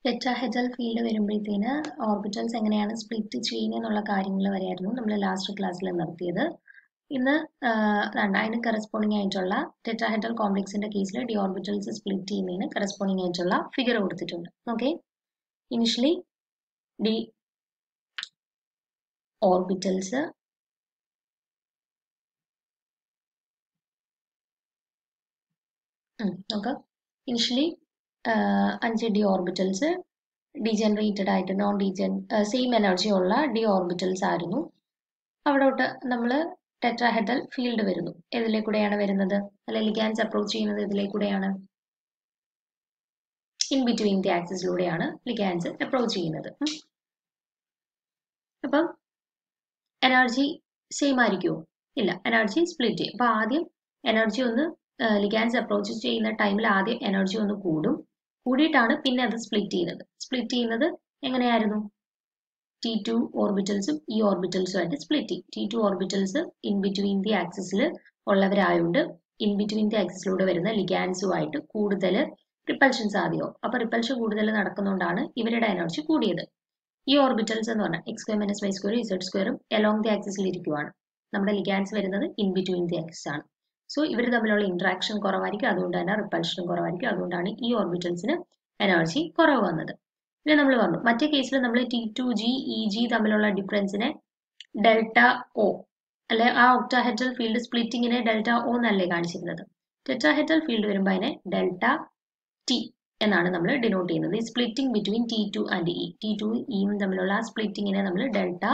Tetrahedral field വരുമ്പോഴത്തേന് orbitals എങ്ങനെയാണ് split ചെയ്യുന്നതെന്നുള്ള കാര്യങ്ങൾ വരെയായിരുന്നു നമ്മൾ ലാസ്റ്റ് ക്ലാസ്സിൽ നിർത്തിയത്. ഇന്ന് അതിന് കറസ്പോണ്ടിങ് ആയിട്ടുള്ള ടെട്രാഹെഡ്രൽ കോംപ്ലക്സിന്റെ കേസിൽ ഡി ഓർബിറ്റൽസ് സ്പ്ലിറ്റ് ചെയ്യുന്നതിന് കറസ്പോണ്ടിങ് ആയിട്ടുള്ള ഫിഗർ കൊടുത്തിട്ടുണ്ട്. ഓക്കെ, ഇനിഷ്യലി ഡി ഓർബിറ്റൽസ് നോക്കാം. ഇനിഷ്യലി 5 ഡി ഓർബിറ്റൽസ് ഡീജനറേറ്റഡ് ആയിട്ട് സെയിം എനർജി ഉള്ള ഡി ഓർബിറ്റൽസ് ആയിരുന്നു. അവിടോട്ട് നമ്മൾ ടെട്രാഹെഡ്രൽ ഫീൽഡ് വരുന്നു. ഏതിലേക്കൂടെയാണ് വരുന്നത്? അല്ലെ ലിഗാൻഡ്സ് അപ്രോച്ച് ചെയ്യുന്നത് ഇതിലേക്കൂടെയാണ്? ഇൻ ബിറ്റ്വീൻ ദി ആക്സിസിലൂടെയാണ് ലിഗാൻഡ്സ് അപ്രോച്ച് ചെയ്യുന്നത്. അപ്പം എനർജി സെയിം ആയിരിക്കുമോ? ഇല്ല, എനർജി സ്പ്ലിറ്റ് ചെയ്യും. അപ്പൊ ആദ്യം എനർജി ഒന്ന് ലിഗാൻഡ്സ് അപ്രോച്ച് ചെയ്യുന്ന ടൈമിൽ ആദ്യം എനർജി ഒന്ന് കൂടിയിട്ടാണ് പിന്നെ അത് സ്പ്ലിറ്റ് ചെയ്യുന്നത് എങ്ങനെയായിരുന്നു? T2 ഓർബിറ്റൽസും ഈ ഓർബിറ്റൽസുമായിട്ട് സ്പ്ലിറ്റ് ചെയ്യും. T2 orbitals in between the ആക്സിസിൽ ഉള്ളവരായതുകൊണ്ട് ഇൻ ബിറ്റ്വീൻ ദി ആക്സിസിലൂടെ വരുന്ന ലിഗാൻഡ്സുമായിട്ട് കൂടുതൽ റിപ്പൽഷൻ സാധ്യമാവും. അപ്പൊ റിപ്പൽഷൻ കൂടുതൽ നടക്കുന്നതുകൊണ്ടാണ് ഇവരുടെ എനർജി കൂടിയത്. ഈ ഓർബിറ്റൽസ് എന്ന് പറഞ്ഞാൽ x² - y² z² along the ആക്സിസിൽ ഇരിക്കുവാണ്. നമ്മുടെ ലിഗാൻഡ്സ് വരുന്നത് ഇൻ ബിറ്റ്വീൻ ദി ആക്സിസ് ആണ്. സോ ഇവർ തമ്മിലുള്ള ഇന്ററാക്ഷൻ കുറവായിരിക്കും, അതുകൊണ്ട് തന്നെ റിപ്പൽഷനും കുറവായിരിക്കും. അതുകൊണ്ടാണ് ഈ ഓർബിറ്റൽസിന് എനർജി കുറവ് വന്നത്. പിന്നെ നമ്മൾ പറഞ്ഞു മറ്റേ കേസിൽ നമ്മൾ T2G EG തമ്മിലുള്ള ഡിഫറൻസിനെ ഡെൽറ്റ ഒ അല്ലെ ആ ഒക്ടാഹെഡ്രൽ ഫീൽഡ് സ്പ്ലിറ്റിങ്ങിനെ ഡെൽറ്റ ഒ എന്നല്ലേ കാണിച്ചിരുന്നത്. ടെട്രാഹെഡ്രൽ ഫീൽഡ് വരുമ്പോൾ അതിനെ ഡെൽറ്റ ടി എന്നാണ് നമ്മൾ ഡിനോട്ട് ചെയ്യുന്നത്. ഈ splitting between T2 and E, T2 ഇയും തമ്മിലുള്ള ആ സ്പ്ലിറ്റിങ്ങിനെ നമ്മൾ ഡെൽറ്റ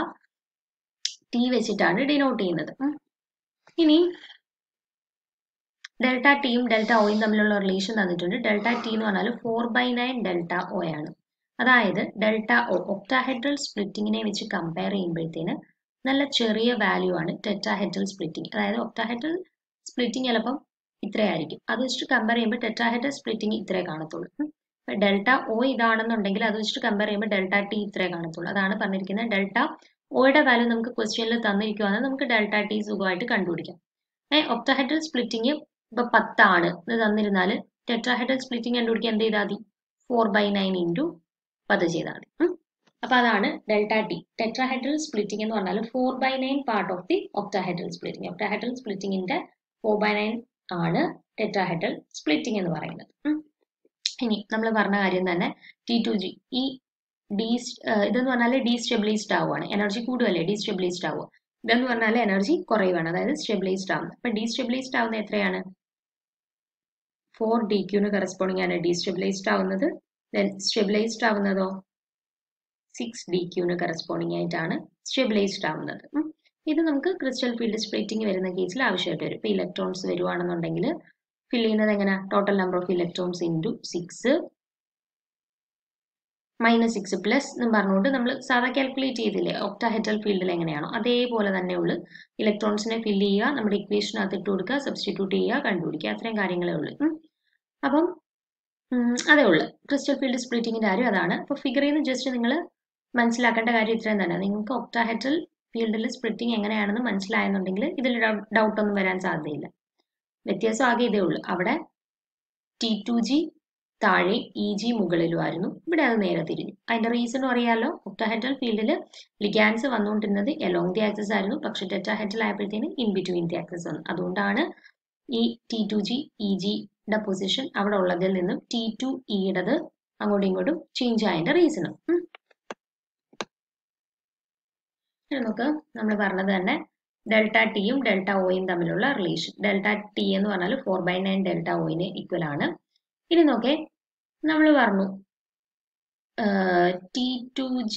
ടി വെച്ചിട്ടാണ് ഡിനോട്ട് ചെയ്യുന്നത്. ഇനി ഡെൽറ്റ ടിയും ഡെൽറ്റ ഒയും തമ്മിലുള്ള റിലേഷൻ തന്നിട്ടുണ്ട്. ഡെൽറ്റ ടി എന്ന് പറഞ്ഞാൽ 4/9 ഡെൽറ്റ ഒ ആണ്. അതായത് ഡെൽറ്റ ഒ ഒക്ടാഹെഡ്രൽ സ്പ്ലിറ്റിങ്ങിനെ വെച്ച് കമ്പയർ ചെയ്യുമ്പോഴത്തേന് നല്ല ചെറിയ വാല്യൂ ആണ് ടെട്രാഹെഡ്രൽ സ്പ്ലിറ്റിംഗ്. അതായത് ഒക്ടാഹെഡ്രൽ സ്പ്ലിറ്റിംഗ് ചിലപ്പം ഇത്രയായിരിക്കും, അത് വെച്ചിട്ട് കമ്പയർ ചെയ്യുമ്പോൾ ടെട്രാഹെഡ്രൽ സ്പ്ലിറ്റിംഗ് ഇത്രേ കാണത്തുള്ളൂ. ഡെൽറ്റ ഒ ഇതാണെന്നുണ്ടെങ്കിൽ അത് വെച്ചിട്ട് കമ്പയർ ചെയ്യുമ്പോൾ ഡെൽറ്റ ടി ഇത്രേ കാണത്തുള്ളൂ. അതാണ് പറഞ്ഞിരിക്കുന്നത്. ഡെൽറ്റ ഒയുടെ വാല്യൂ നമുക്ക് ക്വസ്റ്റ്യനിൽ തന്നിരിക്കുവാണെങ്കിൽ നമുക്ക് ഡെൽറ്റ ടി സുഖമായിട്ട് കണ്ടുപിടിക്കാം. ഒക്ടാഹെഡ്രൽ സ്പ്ലിറ്റിംഗ് ഇപ്പൊ 10 ആണ് ഇത് തന്നിരുന്നാൽ ടെട്രാഹെഡ്രൽ സ്പ്ലിറ്റിംഗ് കണ്ടുപിടിക്കാൻ എന്ത് ചെയ്താൽ മതി? 4/9 ഇൻറ്റു 10 ചെയ്താൽ മതി. അപ്പൊ അതാണ് ഡെൽറ്റ ടി. ടെട്രാഹെഡ്രൽ സ്പ്ലിറ്റിംഗ് എന്ന് പറഞ്ഞാൽ 4/9 part of the octahedral splitting. Octahedral സ്പ്ലിറ്റിംഗിന്റെ 4/9 ആണ് ടെട്രാഹെഡ്രൽ സ്പ്ലിറ്റിംഗ് എന്ന് പറയുന്നത്. ഇനി നമ്മൾ പറഞ്ഞ കാര്യം തന്നെ T2G ഈ ഇതെന്ന് പറഞ്ഞാൽ ഡീസ്റ്റെബിലൈസ്ഡ് ആവുകയാണ്. എനർജി കൂടുകയല്ലേ, ഡീസ്റ്റെബിലൈസ്ഡ് ആവുക. ഇതെന്ന് പറഞ്ഞാൽ എനർജി കുറയുകയാണ്, അതായത് സ്റ്റെബിലൈസ്ഡ് ആവുന്നത്. അപ്പൊ ഡീസ്റ്റെബിലൈസ്ഡ് ആവുന്ന എത്രയാണ്? 4dq കറസ്പോണ്ടിങ് ആണ് ഡീസ്റ്റെബിലൈസ്ഡ് ആവുന്നത്. ദെൻ സ്റ്റെബിലൈസ്ഡ് ആവുന്നതോ 6dq കറസ്പോണ്ടിങ് ആയിട്ടാണ് സ്റ്റെബിലൈസ്ഡ് ആവുന്നത്. ഇത് നമുക്ക് ക്രിസ്റ്റൽ ഫീൽഡ് സ്പ്ലിറ്റിംഗ് വരുന്ന കേസിൽ ആവശ്യമായിട്ട് വരും. ഇപ്പൊ ഇലക്ട്രോൺസ് വരുവാണെന്നുണ്ടെങ്കിൽ ഫിൽ ചെയ്യുന്നത് എങ്ങനെ? Total number of electrons into 6 -6 plus എന്ന് പറഞ്ഞുകൊണ്ട് നമ്മൾ സാധാ കാൽക്കുലേറ്റ് ചെയ്തില്ലേ ഒക്ടാഹെഡ്രൽ ഫീൽഡിൽ എങ്ങനെയാണോ അതേപോലെ തന്നെ ഉള്ളു. ഇലക്ട്രോൺസിനെ ഫില്ല് ചെയ്യുക, നമ്മുടെ ഇക്വേഷനകത്ത് ഇട്ട് കൊടുക്കുക, സബ്സ്റ്റിറ്റ്യൂട്ട് ചെയ്യുക, കണ്ടുപിടിക്കുക, അത്രയും കാര്യങ്ങളേ ഉള്ളൂ. അപ്പം അതേ ഉള്ളു ക്രിസ്റ്റൽ ഫീൽഡ് സ്പ്ലിറ്റിങ്ങിന്റെ കാര്യം അതാണ്. അപ്പൊ ഫിഗറിൽ നിന്ന് ജസ്റ്റ് നിങ്ങൾ മനസ്സിലാക്കേണ്ട കാര്യം ഇത്രയും തന്നെ. നിങ്ങൾക്ക് ഒക്ടാഹെഡ്രൽ ഫീൽഡിൽ സ്പ്ലിറ്റിംഗ് എങ്ങനെയാണെന്ന് മനസ്സിലായെന്നുണ്ടെങ്കിൽ ഇതിൽ ഡൗട്ട് ഒന്നും വരാൻ സാധ്യതയില്ല. വ്യത്യാസം ആകെ ഇതേ ഉള്ളൂ. അവിടെ T2G താഴെ EG മുകളിലുമായിരുന്നു, ഇവിടെ അത് നേരെ തിരിഞ്ഞു. അതിന്റെ റീസൺ അറിയാലോ. ഒക്ടാഹെഡ്രൽ ഫീൽഡിൽ ലിഗാൻഡ്സ് വന്നുകൊണ്ടിരുന്നത് എലോങ് ദി ആക്സിസ് ആയിരുന്നു, പക്ഷെ ടെട്രാഹെഡ്രൽ ആയപ്പോഴത്തേന് ഇൻ ബിറ്റ്വീൻ ദി ആക്സിസ് വന്നു. അതുകൊണ്ടാണ് ഈ T2G EGയുടെ പൊസിഷൻ അവിടെ ഉള്ളതിൽ നിന്നും T2Eയുടേത് അങ്ങോട്ടും ഇങ്ങോട്ടും ചേഞ്ച് ആയതിന്റെ റീസണും. നമുക്ക് നമ്മൾ പറഞ്ഞത് തന്നെ ഡെൽറ്റ ടിയും ഡെൽറ്റ ഒയും തമ്മിലുള്ള റിലേഷൻ. ഡെൽറ്റ ടി എന്ന് പറഞ്ഞാൽ 4/9 ഡെൽറ്റ ഒയിന് ഈക്വൽ ആണ്. ഇനി നോക്കേ, നമ്മൾ പറഞ്ഞു T2G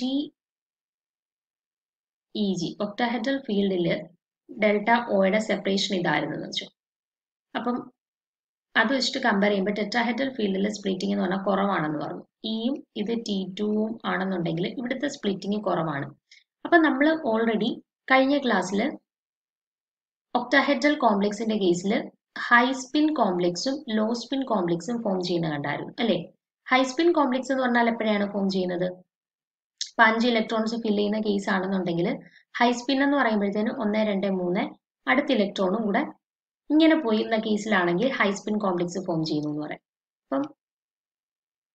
EG ഒക്ടാഹെഡ്രൽ ഫീൽഡിൽ ഡെൽറ്റ ഒയുടെ സെപ്പറേഷൻ ഇതായിരുന്നു എന്ന് വെച്ചു. അപ്പം അത് വെച്ചിട്ട് കമ്പയർ ചെയ്യുമ്പോൾ ടെട്രാഹെഡ്രൽ ഫീൽഡിൽ സ്പ്ലിറ്റിംഗ് എന്ന് പറഞ്ഞാൽ കുറവാണെന്ന് പറഞ്ഞു. ഇയും ഇത് T2ഉം ആണെന്നുണ്ടെങ്കിൽ ഇവിടുത്തെ സ്പ്ലിറ്റിംഗ് കുറവാണ്. അപ്പൊ നമ്മൾ ഓൾറെഡി കഴിഞ്ഞ ക്ലാസ്സിൽ ഒക്ടാഹെഡ്രൽ കോംപ്ലക്സിന്റെ കേസിൽ ഹൈ സ്പിൻ കോംപ്ലക്സും ലോ സ്പിൻ കോംപ്ലക്സും ഫോം ചെയ്യുന്ന കണ്ടായിരുന്നു അല്ലേ? ഹൈ സ്പിൻ കോംപ്ലക്സ് എന്ന് പറഞ്ഞാൽ എപ്പോഴാണ് ഫോം ചെയ്യുന്നത്? 5 ഇലക്ട്രോൺസ് ഫില്ല് ചെയ്യുന്ന കേസ് ആണെന്നുണ്ടെങ്കിൽ ഹൈ സ്പിൻ എന്ന് പറയുമ്പോഴത്തേന് 1 2 3 അടുത്ത ഇലക്ട്രോണും കൂടെ ഇങ്ങനെ പോയിരുന്ന കേസിലാണെങ്കിൽ ഹൈ സ്പിൻ കോംപ്ലക്സ് ഫോം ചെയ്യുന്നു എന്ന് പറയാം. അപ്പം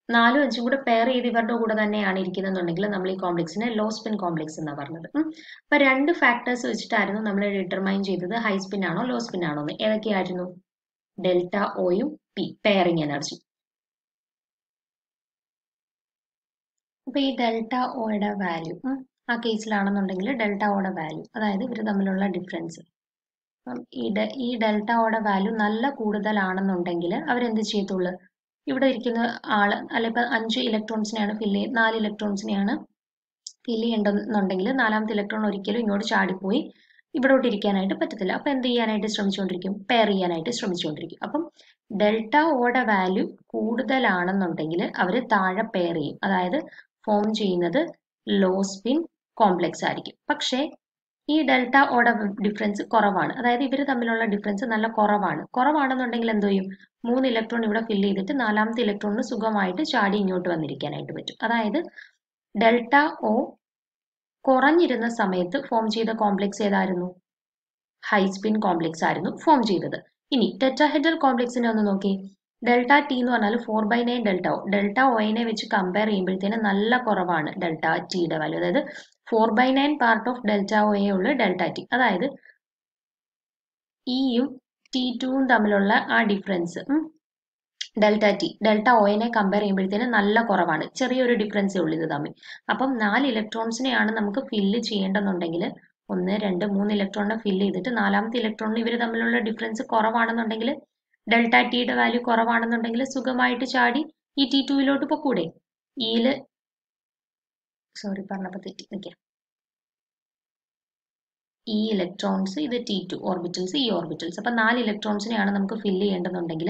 4ഉം 5ഉം കൂടെ പെയർ ചെയ്ത് ഇവരുടെ കൂടെ തന്നെയാണ് ഇരിക്കുന്നതെന്നുണ്ടെങ്കിൽ നമ്മൾ ഈ കോംപ്ലക്സിനെ ലോ സ്പിൻ കോംപ്ലക്സ് എന്നാണ് പറഞ്ഞത്. അപ്പൊ രണ്ട് ഫാക്ടേഴ്സ് വെച്ചിട്ടായിരുന്നു നമ്മൾ ഡിറ്റർമൈൻ ചെയ്തത് ഹൈ സ്പിൻ ആണോ ലോ സ്പിൻ ആണോ എന്ന്. ഏതൊക്കെയായിരുന്നു? ഡെൽറ്റ ഒയും പി, പെയറിംഗ് എനർജി. അപ്പൊ ഈ ഡെൽറ്റ ഒയുടെ വാല്യൂ ആ കേസിലാണെന്നുണ്ടെങ്കിൽ ഡെൽറ്റ ഒയുടെ വാല്യൂ, അതായത് ഇവർ തമ്മിലുള്ള ഡിഫറൻസ്, ഈ ഡെൽറ്റ ഒയുടെ വാല്യൂ നല്ല കൂടുതലാണെന്നുണ്ടെങ്കിൽ അവരെന്ത് ചെയ്യത്തുള്ളൂ? ഇവിടെ ഇരിക്കുന്ന ആള് അല്ല, ഇപ്പൊ 5 ഇലക്ട്രോൺസിനെയാണ് 4 ഇലക്ട്രോൺസിനെയാണ് ഫില്ല് ചെയ്യേണ്ടെന്നുണ്ടെങ്കിൽ 4ാമത്തെ ഇലക്ട്രോൺ ഒരിക്കലും ഇങ്ങോട്ട് ചാടിപ്പോയി ഇവിടോട്ട് ഇരിക്കാനായിട്ട് പറ്റത്തില്ല. അപ്പൊ എന്ത് ചെയ്യാനായിട്ട് ശ്രമിച്ചുകൊണ്ടിരിക്കും? പെയർ ചെയ്യാനായിട്ട് ശ്രമിച്ചുകൊണ്ടിരിക്കും. അപ്പം ഡെൽറ്റ ഒയുടെ വാല്യൂ കൂടുതലാണെന്നുണ്ടെങ്കിൽ അവർ താഴെ പെയർ ചെയ്യും, അതായത് ഫോം ചെയ്യുന്നത് ലോ സ്പിൻ കോംപ്ലക്സ് ആയിരിക്കും. പക്ഷേ ഈ ഡെൽറ്റ ഒയുടെ ഡിഫറൻസ് കുറവാണ്, അതായത് ഇവർ തമ്മിലുള്ള ഡിഫറൻസ് നല്ല കുറവാണെന്നുണ്ടെങ്കിൽ എന്ത് ചെയ്യും? 3 ഇലക്ട്രോൺ ഇവിടെ ഫില്ല് ചെയ്തിട്ട് 4ാമത്തെ ഇലക്ട്രോണിന് സുഖമായിട്ട് ചാടി ഇങ്ങോട്ട് വന്നിരിക്കാനായിട്ട് പറ്റും. അതായത് ഡെൽറ്റ ഒ കുറഞ്ഞിരുന്ന സമയത്ത് ഫോം ചെയ്ത കോംപ്ലക്സ് ഏതായിരുന്നു? ഹൈ സ്പിൻ കോംപ്ലക്സ് ആയിരുന്നു ഫോം ചെയ്തത്. ഇനി ടെട്രാഹെഡ്രൽ കോംപ്ലക്സിനെ ഒന്ന് നോക്കി. ഡെൽറ്റ ടി എന്ന് പറഞ്ഞാൽ 4/9 ഡെൽറ്റ ഒനെ വെച്ച് കമ്പയർ ചെയ്യുമ്പോഴത്തേന് നല്ല കുറവാണ് ഡെൽറ്റ ടിയുടെ വാല്യൂ. അതായത് 4/9 പാർട്ട് ഓഫ് ഡെൽറ്റ ഒയെ ഉള്ള ഡെൽറ്റ ടി. അതായത് ഇയും T2ഉം തമ്മിലുള്ള ആ ഡിഫറൻസ് ഡെൽറ്റ ഒനെ കമ്പയർ ചെയ്യുമ്പോഴത്തേന് നല്ല കുറവാണ്, ചെറിയൊരു ഡിഫറൻസേ ഉള്ളൂ ഇത് തമ്മിൽ. അപ്പം 4 ഇലക്ട്രോൺസിനെയാണ് നമുക്ക് ഫില്ല് ചെയ്യേണ്ടെന്നുണ്ടെങ്കിൽ 1, 2, 3 ഇലക്ട്രോണിനെ ഫില്ല് ചെയ്തിട്ട് 4ാമത്തെ ഇലക്ട്രോണിന് ഇവർ തമ്മിലുള്ള ഡിഫറൻസ് കുറവാണെന്നുണ്ടെങ്കിൽ, ഡെൽറ്റ ടിയുടെ വാല്യൂ കുറവാണെന്നുണ്ടെങ്കിൽ സുഖമായിട്ട് ചാടി ഈ T2യിലോട്ട് പൊക്കൂടെ? പറഞ്ഞപ്പോ തെറ്റി നിൽക്കാം. ഈ ഇലക്ട്രോൺസ്, ഇത് T2 ഓർബിറ്റൽസ്, ഈ ഓർബിറ്റൽസ്. അപ്പൊ 4 ഇലക്ട്രോൺസിനെയാണ് നമുക്ക് ഫില്ല് ചെയ്യേണ്ടെന്നുണ്ടെങ്കിൽ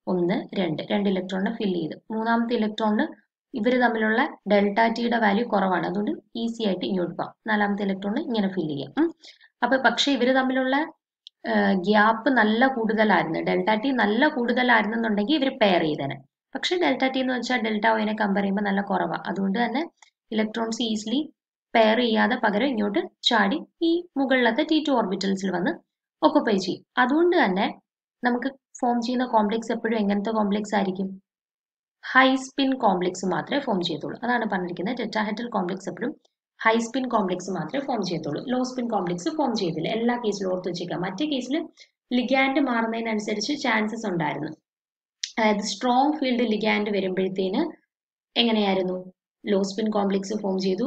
1, 2 ഇലക്ട്രോണിനെ ഫില്ല് ചെയ്ത് 3ാമത്തെ ഇലക്ട്രോണിന് ഇവർ തമ്മിലുള്ള ഡെൽറ്റ ടിയുടെ വാല്യൂ കുറവാണ്, അതുകൊണ്ട് ഈസി ആയിട്ട് ഇങ്ങോട്ട് പോകാം. 4ാമത്തെ ഇലക്ട്രോണിന് ഇങ്ങനെ ഫില്ല് ചെയ്യാം. അപ്പൊ പക്ഷെ ഇവർ തമ്മിലുള്ള ഗ്യാപ്പ് നല്ല കൂടുതലായിരുന്നു, ഡെൽറ്റ ടി നല്ല കൂടുതലായിരുന്നെന്നുണ്ടെങ്കിൽ ഇവർ പെയർ ചെയ്തേനെ. പക്ഷെ ഡെൽറ്റ ടി എന്ന് വെച്ചാൽ ഡെൽറ്റ ഒനെ കമ്പയർ ചെയ്യുമ്പോൾ നല്ല കുറവാണ്, അതുകൊണ്ട് തന്നെ ഇലക്ട്രോൺസ് ഈസിലി പെയർ ചെയ്യാതെ പകരം ഇങ്ങോട്ട് ചാടി ഈ മുകളിലത്തെ T2 ഓർബിറ്റൽസിൽ വന്ന് ഒക്കുപ്പൈ ചെയ്യും. അതുകൊണ്ട് തന്നെ നമുക്ക് ഫോം ചെയ്യുന്ന കോംപ്ലക്സ് എപ്പോഴും എങ്ങനത്തെ കോംപ്ലക്സ് ആയിരിക്കും? ഹൈ സ്പിൻ കോംപ്ലക്സ് മാത്രമേ ഫോം ചെയ്യത്തുള്ളൂ. അതാണ് പറഞ്ഞിരിക്കുന്നത്, ടെട്രാഹെഡ്രൽ കോംപ്ലക്സ് എപ്പോഴും ഹൈ സ്പിൻ കോംപ്ലക്സ് മാത്രമേ ഫോം ചെയ്യത്തുള്ളൂ, ലോ സ്പിൻ കോംപ്ലക്സ് ഫോം ചെയ്തില്ല. എല്ലാ കേസിലും ഓർത്ത് വെച്ചേക്കാം. മറ്റേ കേസിൽ ലിഗാൻഡ് മാറുന്നതിനനുസരിച്ച് ചാൻസസ് ഉണ്ടായിരുന്നു, അതായത് സ്ട്രോങ് ഫീൽഡ് ലിഗാൻഡ് വരുമ്പോഴത്തേന് എങ്ങനെയായിരുന്നു? ലോ സ്പിൻ കോംപ്ലക്സ് ഫോം ചെയ്തു.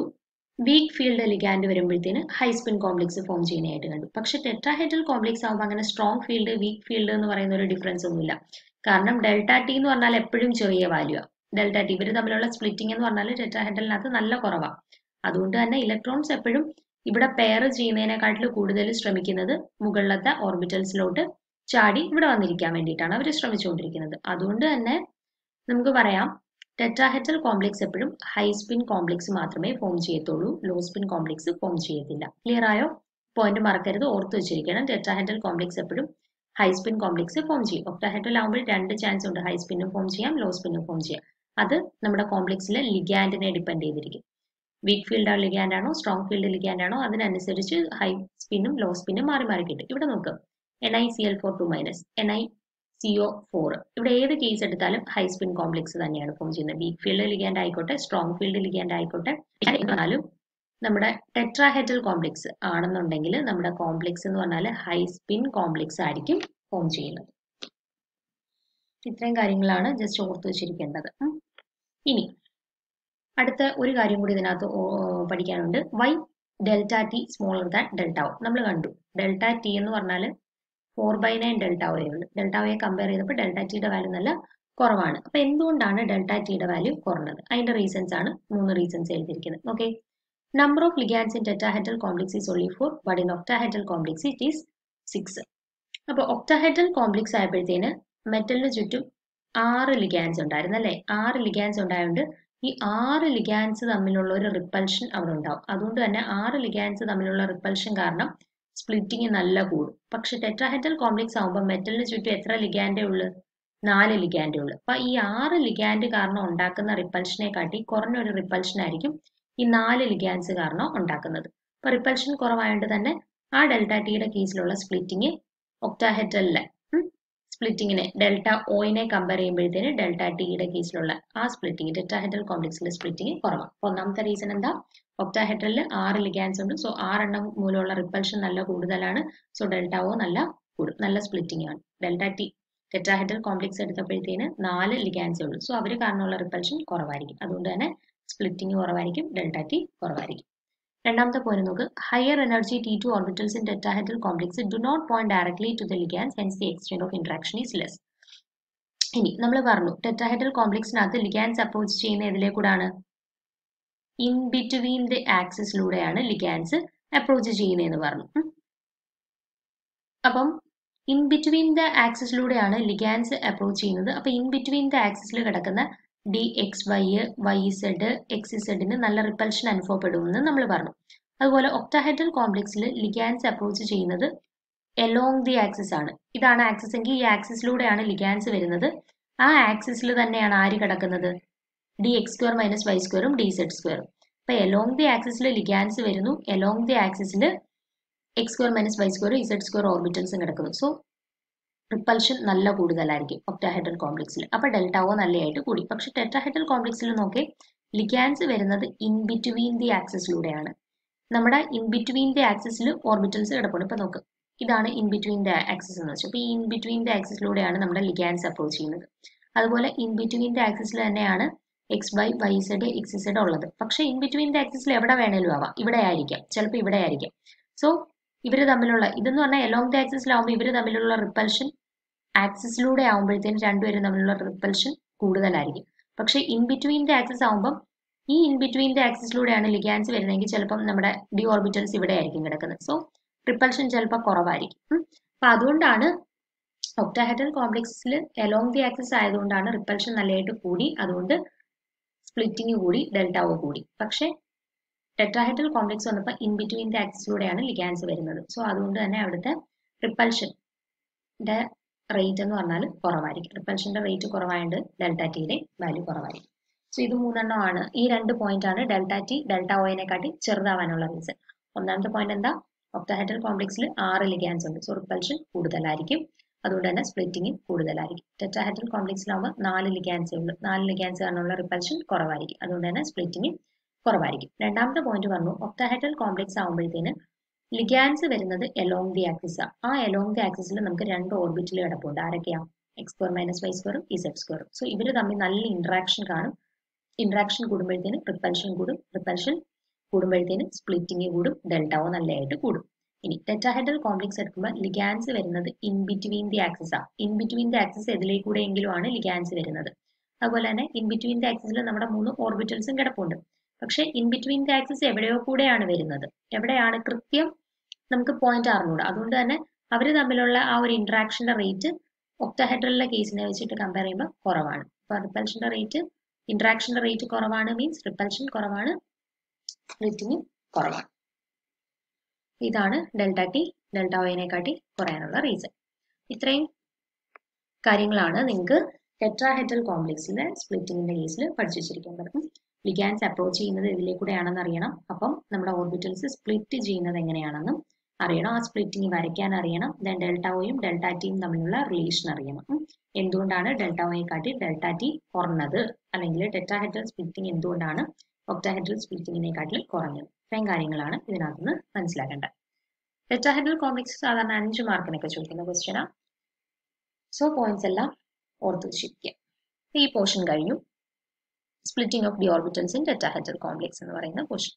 വീക്ക് ഫീൽഡ് ലിഗാൻഡ് വരുമ്പോഴത്തേന് ഹൈ സ്പിൻ കോംപ്ലക്സ് ഫോം ചെയ്യുന്നതായിട്ട് കണ്ടു. പക്ഷെ ടെട്രാഹെഡ്രൽ കോംപ്ലക്സ് ആകുമ്പോൾ അങ്ങനെ സ്ട്രോങ് ഫീൽഡ് വീക്ക് ഫീൽഡ് എന്ന് പറയുന്ന ഒരു ഡിഫറൻസ് ഒന്നുമില്ല. കാരണം ഡെൽറ്റ ടി എന്ന് പറഞ്ഞാൽ എപ്പോഴും ചെറിയ വാല്യൂ ആണ്. ഡെൽറ്റ ടി ഇവർ തമ്മിലുള്ള സ്പ്ലിറ്റിംഗ് എന്ന് പറഞ്ഞാൽ ടെട്രാഹെഡ്രലിനകത്ത് നല്ല കുറവാണ്. അതുകൊണ്ട് തന്നെ ഇലക്ട്രോൺസ് എപ്പോഴും ഇവിടെ പെയർ ചെയ്യുന്നതിനെക്കാട്ടിലും കൂടുതൽ ശ്രമിക്കുന്നത് മുകളിലത്തെ ഓർബിറ്റൽസിലോട്ട് ചാടി ഇവിടെ വന്നിരിക്കാൻ വേണ്ടിയിട്ടാണ് അവർ ശ്രമിച്ചുകൊണ്ടിരിക്കുന്നത്. അതുകൊണ്ട് തന്നെ നമുക്ക് പറയാം ടെട്രാഹെഡ്രൽ കോംപ്ലക്സ് എപ്പോഴും ഹൈ സ്പിൻ കോംപ്ലക്സ് മാത്രമേ ഫോം ചെയ്യത്തുള്ളൂ, ലോ സ്പിൻ കോംപ്ലക്സ് ഫോം ചെയ്യത്തില്ല. ക്ലിയർ ആയോ? പോയിന്റ് മറക്കരുത്, ഓർത്ത് വെച്ചിരിക്കണം. ടെട്രാഹെഡ്രൽ കോംപ്ലക്സ് എപ്പോഴും ഹൈ സ്പിൻ കോംപ്ലക്സ് ഫോം ചെയ്യും. ഒക്ടാഹെഡ്രൽ ആകുമ്പോൾ 2 ചാൻസ് ഉണ്ട്, ഹൈ സ്പിന്നും ഫോം ചെയ്യാം, ലോ സ്പിന്നും ഫോം ചെയ്യാം. അത് നമ്മുടെ കോംപ്ലക്സിലെ ലിഗാൻഡിനെ ഡിപ്പെൻഡ് ചെയ്തിരിക്കും. വീക്ക് ഫീൽഡ് ലിഗാൻഡ് ആണോ സ്ട്രോങ് ഫീൽഡ് ലിഗാൻഡ് ആണോ അതിനനുസരിച്ച് ഹൈ സ്പിന്നും ലോ സ്പിന്നും മാറി മാറി കിട്ടും. ഇവിടെ നോക്ക്, NiCl4 2- NiCO4. ഇവിടെ ഏത് കേസ് എടുത്താലും ഹൈ സ്പിൻ കോംപ്ലക്സ് തന്നെയാണ് ഫോം ചെയ്യുന്നത്. വീക്ക് ഫീൽഡ് ലിഗാൻഡ് ആയിക്കോട്ടെ, സ്ട്രോങ് ഫീൽഡ് ലിഗാൻഡ് ആയിക്കോട്ടെ, എന്നാലും നമ്മുടെ ടെട്രാഹെഡ്രൽ കോംപ്ലക്സ് ആണെന്നുണ്ടെങ്കിൽ നമ്മുടെ കോംപ്ലക്സ് എന്ന് പറഞ്ഞാൽ ഹൈ സ്പിൻ കോംപ്ലക്സ് ആയിരിക്കും ഫോം ചെയ്യുന്നത്. ഇത്രയും കാര്യങ്ങളാണ് ജസ്റ്റ് ഓർത്ത് വെച്ചിരിക്കേണ്ടത്. ഇനി അടുത്ത ഒരു കാര്യം കൂടി ഇതിനകത്ത് പഠിക്കാനുണ്ട്. Y delta T smaller than delta O. നമ്മൾ കണ്ടു ഡെൽറ്റ ടി എന്ന് പറഞ്ഞാൽ 4/9 ഡെൽറ്റ ഒയെ ഉള്ളൂ. ഡെൽറ്റ ഒയെ കമ്പയർ ചെയ്തപ്പോൾ ഡെൽറ്റ ടിയുടെ വാല്യൂ നല്ല കുറവാണ്. അപ്പൊ എന്തുകൊണ്ടാണ് ഡെൽറ്റ ടിയുടെ വാല്യൂ കുറഞ്ഞത്? അതിന്റെ റീസൺസ് ആണ് 3 റീസൺസ് എഴുതിയിരിക്കുന്നത്. Okay, number of ligands in tetrahedral complex is only 4, but in octahedral complex it is 6. അപ്പോൾ ഒക്ടാഹെഡ്രൽ കോംപ്ലക്സ് ആയപ്പോഴത്തേന് മെറ്റലിന് ചുറ്റും 6 ലിഗാൻഡ്സ് ഉണ്ടായിരുന്നു അല്ലേ? 6 ലിഗാൻഡ്സ് ഉണ്ടായതുകൊണ്ട് ഈ 6 ലിഗാൻഡ്സ് തമ്മിലുള്ള ഒരു റിപ്പൽഷൻ അവിടെ ഉണ്ടാവും. അതുകൊണ്ട് തന്നെ 6 ലിഗാൻഡ്സ് തമ്മിലുള്ള റിപ്പൽഷൻ കാരണം സ്പ്ലിറ്റിങ് നല്ല കൂടും. പക്ഷെ ടെട്രാഹെഡ്രൽ കോംപ്ലക്സ് ആകുമ്പോൾ മെറ്റലിന് ചുറ്റും എത്ര ലിഗാൻഡേ ഉള്ളൂ? 4 ലിഗാൻഡേ ഉള്ളൂ. അപ്പൊ ഈ 6 ലിഗാൻഡ് കാരണം ഉണ്ടാക്കുന്ന റിപ്പൽഷനെ കാട്ടി കുറഞ്ഞൊരു റിപ്പൽഷൻ ആയിരിക്കും ഈ 4 ലിഗാൻഡ്സ് കാരണം ഉണ്ടാക്കുന്നത്. അപ്പൊ റിപ്പൽഷൻ കുറവായതുകൊണ്ട് തന്നെ ആ ഡെൽറ്റ ടിയുടെ കേസിലുള്ള സ്പ്ലിറ്റിങ് ഒക്ടാഹെഡ്രലിലെ സ്പ്ലിറ്റിങ്ങിനെ ഡെൽറ്റ ഒനെ കമ്പയർ ചെയ്യുമ്പോഴത്തേന് ഡെൽറ്റ ടിയുടെ കേസിലുള്ള ആ സ്പ്ലിറ്റിംഗ് ടെട്രാഹെഡ്രൽ കോംപ്ലക്സിലെ സ്പ്ലിറ്റിംഗ് കുറവാണ്. ഒന്നാമത്തെ റീസൺ എന്താ? ഒക്ടാഹെഡ്രലിൽ 6 ലിഗാൻസ് ഉണ്ട്. സോ 6 എണ്ണം മൂലമുള്ള റിപ്പൽഷൻ നല്ല കൂടുതലാണ്. സോ ഡെൽറ്റ ഒ നല്ല സ്പ്ലിറ്റിംഗ് ആണ്. ഡെൽറ്റ ടി ടെട്രാഹെഡ്രൽ കോംപ്ലക്സ് എടുത്തപ്പോഴത്തേന് 4 ലിഗാൻസേ ഉള്ളൂ. സോ അവർ കാരണമുള്ള റിപ്പൽഷൻ കുറവായിരിക്കും. അതുകൊണ്ട് തന്നെ സ്പ്ലിറ്റിംഗ് കുറവായിരിക്കും, ഡെൽറ്റ ടി കുറവായിരിക്കും. രണ്ടാമത്തെ പോയിന്റ് നോക്ക്. Higher energy T2 orbitals in tetrahedral complex do not point directly to the ligands, hence the extent of interaction is less. ഇനി നമ്മൾ പറഞ്ഞു ടെട്രാഹെഡ്രൽ കോംപ്ലക്സിനകത്ത് ലിഗാൻസ് അപ്രോച്ച് ചെയ്യുന്ന ഇതിലേക്കൂടാണ് ഇൻ ബിറ്റ്വീൻ ദി ആക്സിസിലൂടെയാണ് ലിഗാൻസ് അപ്രോച്ച് ചെയ്യുന്നതെന്ന് പറഞ്ഞു. അപ്പം ഇൻ ബിറ്റ്വീൻ ദ ആക്സിസിലൂടെയാണ് ലിഗാൻസ് അപ്രോച്ച് ചെയ്യുന്നത്. അപ്പൊ ഇൻ ബിറ്റ്വീൻ ദ ആക്സിസിൽ കിടക്കുന്ന DXY, YZ, XZ നല്ല റിപ്പൽഷൻ അനുഭവപ്പെടുമെന്ന് നമ്മൾ പറഞ്ഞു. അതുപോലെ ഒക്ടാഹെഡ്രൽ കോംപ്ലക്സിൽ ലിഗാൻസ് അപ്രോച്ച് ചെയ്യുന്നത് എലോങ് ദി ആക്സിസ് ആണ്. ഇതാണ് ആക്സിസ് എങ്കിൽ ഈ ആക്സിസിലൂടെയാണ് ലിഗാൻസ് വരുന്നത്. ആ ആക്സിസിൽ തന്നെയാണ് ആര് കിടക്കുന്നത്? DX² - Y² DZ². അപ്പൊ എലോങ് ദി ആക്സിസിൽ ലിഗാൻസ് വരുന്നു, എലോങ് ദി ആക്സിസിൽ X² - Y² Z² ഓർബിറ്റൽസും കിടക്കുന്നു. സോ റിപ്പൽഷൻ നല്ല കൂടുതലായിരിക്കും ഒക്ടാഹെഡ്രൽ കോംപ്ലക്സിൽ. അപ്പൊ ഡെൽറ്റ ഒ നല്ലതായിട്ട് കൂടി. പക്ഷെ ടെട്രാഹെഡ്രൽ കോംപ്ലക്സിൽ നോക്കി ലിഗാൻസ് വരുന്നത് ഇൻ ബിറ്റ്വീൻ ദി ആക്സിസിലൂടെയാണ്. നമ്മുടെ ഇൻ ബിറ്റ്വീൻ ദി ആക്സിസിൽ ഓർബിറ്റൽസ് കിടപ്പുണ്ട്. ഇപ്പൊ നോക്ക്, ഇതാണ് ഇൻ ബിറ്റ്വീൻ ദി ആക്സിസ് എന്ന് വെച്ചാൽ. അപ്പൊ ഈ ഇൻ ബിറ്റ്വീൻ ദി ആക്സിസിലൂടെയാണ് നമ്മുടെ ലിഗാൻസ് അപ്രോച്ച് ചെയ്യുന്നത്. അതുപോലെ ഇൻ ബിറ്റ്വീൻ ദി ആക്സിസിൽ തന്നെയാണ് XY, YZ, XZ ഉള്ളത്. പക്ഷെ ഇൻ ബിറ്റ്വീൻ ദി ആക്സിസിൽ എവിടെ വേണേലും ആവാം. ഇവിടെ ആയിരിക്കാം, ചിലപ്പോൾ ഇവിടെ ആയിരിക്കാം. സോ ഇവര് തമ്മിലുള്ള ഇതെന്ന് പറഞ്ഞാൽ എലോങ് ദി ആക്സിസിലാവുമ്പോൾ ഇവര് തമ്മിലുള്ള റിപ്പൽഷൻ ആക്സിസിലൂടെ ആകുമ്പോഴത്തേനും രണ്ടുപേരും തമ്മിലുള്ള റിപ്പൽഷൻ കൂടുതലായിരിക്കും. പക്ഷെ ഇൻ ബിറ്റ്വീൻ ദി ആക്സിസ് ആകുമ്പം ഈ ഇൻ ബിറ്റ്വീൻ ദി ആക്സിസിലൂടെയാണ് ലിഗാൻസ് വരുന്നതെങ്കിൽ ചിലപ്പം നമ്മുടെ ഡി ഓർബിറ്റൽസ് ഇവിടെ ആയിരിക്കും കിടക്കുന്നത്. സോ റിപ്പൽഷൻ ചിലപ്പോൾ കുറവായിരിക്കും. അപ്പൊ അതുകൊണ്ടാണ് ഒക്ടാഹെഡ്രൽ കോംപ്ലക്സിൽ എലോങ് ദി ആക്സിസ് ആയതുകൊണ്ടാണ് റിപ്പൽഷൻ നല്ലതായിട്ട് കൂടി, അതുകൊണ്ട് സ്പ്ലിറ്റിംഗ് കൂടി, ഡെൽറ്റ ഒ കൂടി. പക്ഷെ ടെട്രാഹെഡ്രൽ കോംപ്ലക്സ് വന്നപ്പോൾ ഇൻ ബിറ്റ്വീൻ ദി ആക്സിസിലൂടെയാണ് ലിഗാൻസ് വരുന്നത്. സോ അതുകൊണ്ട് തന്നെ അവിടുത്തെ റിപ്പൽഷന്റെ റേറ്റ് എന്ന് പറഞ്ഞാൽ കുറവായിരിക്കും. റിപ്പൽഷന്റെ റേറ്റ് കുറവായതുകൊണ്ട് ഡെൽറ്റ ടിയുടെ വാല്യൂ കുറവായിരിക്കും. സോ ഇത് മൂന്നെണ്ണമാണ്, ഈ 2 പോയിന്റ് ആണ് ഡെൽറ്റ ടി ഡെൽറ്റ ഒനെക്കാട്ടി ചെറുതാവാനുള്ള റീസൺ. ഒന്നാമത്തെ പോയിന്റ് എന്താ? ഒക്ടാഹെഡ്രൽ കോംപ്ലക്സിൽ 6 ലിഗാൻസ് ഉണ്ട്. സോ റിപ്പൽഷൻ കൂടുതലായിരിക്കും, അതുകൊണ്ട് തന്നെ സ്പ്ലിറ്റിംഗ് കൂടുതലായിരിക്കും. ടെട്രാഹെഡ്രൽ കോംപ്ലക്സിലാവുമ്പോൾ 4 ലിഗാൻസേ ഉള്ളൂ. 4 ലിഗാൻസ് കാരണമുള്ള റിപ്പൽഷൻ കുറവായിരിക്കും, അതുകൊണ്ട് തന്നെ സ്പ്ലിറ്റിംഗ് കുറവായിരിക്കും. രണ്ടാമത്തെ പോയിന്റ് പറഞ്ഞു ഒക്ടാഹെഡ്രൽ കോംപ്ലക്സ് ആകുമ്പോഴത്തേന് ലിഗാൻസ് വരുന്നത് എലോങ് ദി ആക്സിസ്. ആ എലോങ് ദി ആക്സിസിൽ നമുക്ക് 2 ഓർബിറ്റിൽ കിടപ്പുണ്ട്. ആരൊക്കെയാ? X² - Y² Z². സോ ഇവര് തമ്മിൽ നല്ല ഇന്ററാക്ഷൻ കാണും. ഇന്ററാക്ഷൻ കൂടുമ്പോഴത്തേന് റിപ്പൽഷൻ കൂടും, റിപ്പൽഷൻ കൂടുമ്പോഴത്തേന് സ്പ്ലിറ്റിംഗ് കൂടും, ഡെൽറ്റ ഒ നല്ലതായിട്ട് കൂടും. ഇനി ടെട്രാഹെഡ്രൽ കോംപ്ലക്സ് എടുക്കുമ്പോൾ ലിഗാൻസ് വരുന്നത് ഇൻ ബിറ്റ്വീൻ ദി ആക്സിസ് ആണ്. ഇൻ ബിറ്റ്വീൻ ദി ആക്സിസ് എതിലേക്കൂടെയെങ്കിലും ആണ് ലിഗാൻസ് വരുന്നത്. അതുപോലെ തന്നെ ഇൻ ബിറ്റ്വീൻ ദി ആക്സിസിൽ നമ്മുടെ 3 ഓർബിറ്റൽസും കിടപ്പുണ്ട്. പക്ഷെ ഇൻ ബിറ്റ്വീൻ ദി ആക്സിസ് എവിടെയോ കൂടെയാണ് വരുന്നത്. എവിടെയാണ് കൃത്യം നമുക്ക് പോയിന്റ് അറിഞ്ഞൂടാ. അതുകൊണ്ട് തന്നെ അവർ തമ്മിലുള്ള ആ ഒരു ഇന്ററാക്ഷന്റെ റേറ്റ് ഒക്ടാഹെഡ്രലിലെ കേസിനെ വെച്ചിട്ട് കമ്പയർ ചെയ്യുമ്പോൾ കുറവാണ്. അപ്പൊ റിപ്പൽഷന്റെ റേറ്റ്, ഇന്ററാക്ഷന്റെ റേറ്റ് കുറവാണ്, മീൻസ് റിപ്പൽഷൻ കുറവാണ്, സ്പ്ലിറ്റിംഗ് കുറവാണ്. ഇതാണ് ഡെൽറ്റ ടി ഡെൽറ്റ ഒനെക്കാട്ടി കുറയാനുള്ള റീസൺ. ഇത്രയും കാര്യങ്ങളാണ് നിങ്ങൾക്ക് ടെട്രാഹെഡ്രൽ കോംപ്ലക്സിലെ സ്പ്ലിറ്റിംഗിന്റെ കേസിൽ പഠിച്ചു വെച്ചിരിക്കേണ്ടത്. ലിഗാൻസ് അപ്രോച്ച് ചെയ്യുന്നത് ഇതിലേക്കൂടെയാണെന്ന് അറിയണം. അപ്പം നമ്മുടെ ഓർബിറ്റൽസ് സ്പ്ലിറ്റ് ചെയ്യുന്നത് എങ്ങനെയാണെന്നും അറിയണം. ആ സ്പ്ലിറ്റിംഗ് വരയ്ക്കാൻ അറിയണം. ദെൻ ഡെൽറ്റ ഒയും ഡെൽറ്റ ടിയും തമ്മിലുള്ള റിലേഷൻ അറിയണം. എന്തുകൊണ്ടാണ് ഡെൽറ്റ ഒയെക്കാട്ടി ഡെൽറ്റ ടി കുറഞ്ഞത്, അല്ലെങ്കിൽ ടെട്രാഹെഡ്രൽ സ്പ്ലിറ്റിംഗ് എന്തുകൊണ്ടാണ് ഒക്ടാഹെഡ്രൽ സ്പ്ലിറ്റിംഗിനെക്കാട്ടിൽ കുറഞ്ഞത്. ഇത്രയും കാര്യങ്ങളാണ് ഇതിനകത്തുനിന്ന് മനസ്സിലാക്കേണ്ടത്. ടെട്രാഹെഡ്രൽ കോംപ്ലക്സ് സാധാരണ 5 മാർക്കിനൊക്കെ ചോദിക്കുന്ന ക്വസ്റ്റ്യനാണ്. സോ പോയിന്റ്സ് എല്ലാം ഓർത്ത് വെച്ചിരിക്കുക. ഈ പോർഷൻ കഴിഞ്ഞു. Splitting of D orbitals in tetrahedral complex എന്ന് പറയുന്ന പോർഷൻ.